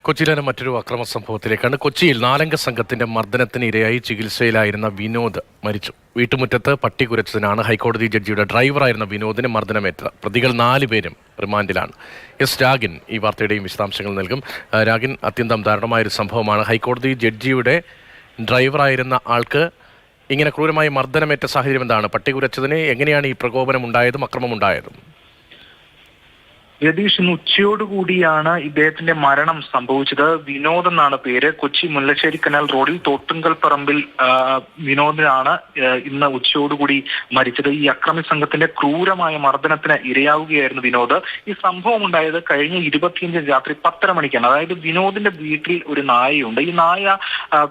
കൊച്ചിയിലെ മറ്റൊരു അക്രമ സംഭവത്തിലേക്കാണ്. കൊച്ചിയിൽ 4 സംഘത്തിന്റെ മർദ്ദനത്തിന് ഇരയായി ചികിത്സയിലായിരുന്ന വിനോദ് മരിച്ചു. വീട്ടുമുറ്റത്ത് പട്ടി കുരച്ചതിനാണ് ഹൈക്കോടതി ജഡ്ജിയുടെ ഡ്രൈവറായിരുന്ന വിനോദിന് മർദ്ദനമേറ്റത്. പ്രതികൾ 4 പേരും റിമാൻഡിലാണ്. എസ് രാഗിൻ ഈ വാർത്തയുടെയും വിശദാംശങ്ങൾ നൽകും. രാഗിൻ, അത്യന്തം ദാരുണമായൊരു സംഭവമാണ്. ഹൈക്കോടതി ജഡ്ജിയുടെ ഡ്രൈവറായിരുന്ന ആൾക്ക് ഇങ്ങനെ ക്രൂരമായി മർദ്ദനമേറ്റ സാഹചര്യം എന്താണ്? പട്ടി കുരച്ചതിന് എങ്ങനെയാണ് ഈ പ്രകോപനം ഉണ്ടായതും അക്രമമുണ്ടായതും? രതീഷ്, ഇന്ന് ഉച്ചയോടുകൂടിയാണ് ഇദ്ദേഹത്തിന്റെ മരണം സംഭവിച്ചത്. വിനോദ് എന്നാണ് പേര്. കൊച്ചി മുല്ലശ്ശേരി കനാൽ റോഡിൽ തോട്ടുങ്കൽ പറമ്പിൽ വിനോദിനാണ് ഇന്ന് ഉച്ചയോടുകൂടി മരിച്ചത്. ഈ അക്രമി സംഘത്തിന്റെ ക്രൂരമായ മർദ്ദനത്തിന് ഇരയാവുകയായിരുന്നു വിനോദ്. ഈ സംഭവം ഉണ്ടായത് കഴിഞ്ഞ 25 രാത്രി 10:30 മണിക്കാണ്. അതായത് വിനോദിന്റെ വീട്ടിൽ ഒരു നായയുണ്ട്. ഈ നായ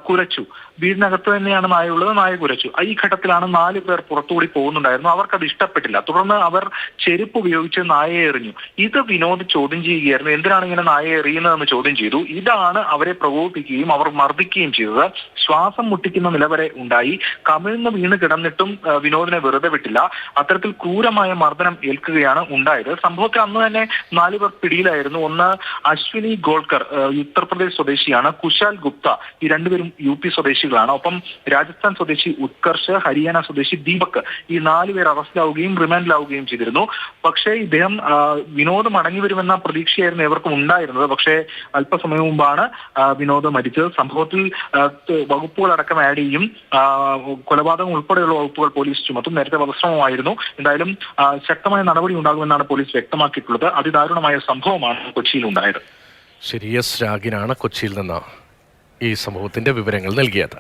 കുരച്ചു. വീടിനകത്ത് തന്നെയാണ് നായ ഉള്ളത്. നായ കുരച്ചു. ഈ ഘട്ടത്തിലാണ് 4 പേർ പുറത്തുകൂടി പോകുന്നുണ്ടായിരുന്നു. അവർക്കത് ഇഷ്ടപ്പെട്ടില്ല. തുടർന്ന് അവർ ചെരുപ്പ് ഉപയോഗിച്ച് നായയെ എറിഞ്ഞു. ഇത് വിനോദ് ചോദ്യം ചെയ്യുകയായിരുന്നു. എന്തിനാണ് ഇങ്ങനെ നായയെ എറിയുന്നതെന്ന് ചോദ്യം ചെയ്തു. ഇതാണ് അവരെ പ്രകോപിപ്പിക്കുകയും അവർ മർദ്ദിക്കുകയും ചെയ്തത്. ശ്വാസം മുട്ടിക്കുന്ന നിലവരെ ഉണ്ടായി. കമിഴ്ന്ന് വീണ് കിടന്നിട്ടും വിനോദിനെ വെറുതെ വിട്ടില്ല. അത്തരത്തിൽ ക്രൂരമായ മർദ്ദനം ഏൽക്കുകയാണ് ഉണ്ടായത്. സംഭവത്തിൽ അന്ന് തന്നെ 4 പേർ പിടിയിലായിരുന്നു. ഒന്ന് അശ്വിനി ഗോൾക്കർ, ഉത്തർപ്രദേശ് സ്വദേശിയാണ്. കുശാൽ ഗുപ്ത, ഈ 2 പേരും UP സ്വദേശികളാണ്. ഒപ്പം രാജസ്ഥാൻ സ്വദേശി ഉത്കർഷ്, ഹരിയാന സ്വദേശി ദീപക്, ഈ 4 പേർ അറസ്റ്റിലാവുകയും റിമാൻഡിലാവുകയും ചെയ്തിരുന്നു. പക്ഷേ ഇദ്ദേഹം വിനോദ് മടങ്ങി വരുമെന്ന പ്രതീക്ഷയായിരുന്നു ഇവർക്കും ഉണ്ടായിരുന്നത്. പക്ഷേ അല്പസമയം മുമ്പാണ് വിനോദ് മരിച്ചത്. സംഭവത്തിൽ വകുപ്പുകളടക്കം ആഡ് ചെയ്യും. കൊലപാതകം ഉൾപ്പെടെയുള്ള വകുപ്പുകൾ പോലീസ് ചുമത്തും. നേരത്തെ വധശ്രമമായിരുന്നു. എന്തായാലും ശക്തമായ നടപടി ഉണ്ടാകുമെന്നാണ് പോലീസ് വ്യക്തമാക്കിയിട്ടുള്ളത്. അതിദാരുണമായ സംഭവമാണ് കൊച്ചിയിൽ ഉണ്ടായത്. ശരി, എസ് രാഗിനാണ് കൊച്ചിയിൽ നിന്ന് ഈ സംഭവത്തിന്റെ വിവരങ്ങൾ നൽകിയത്.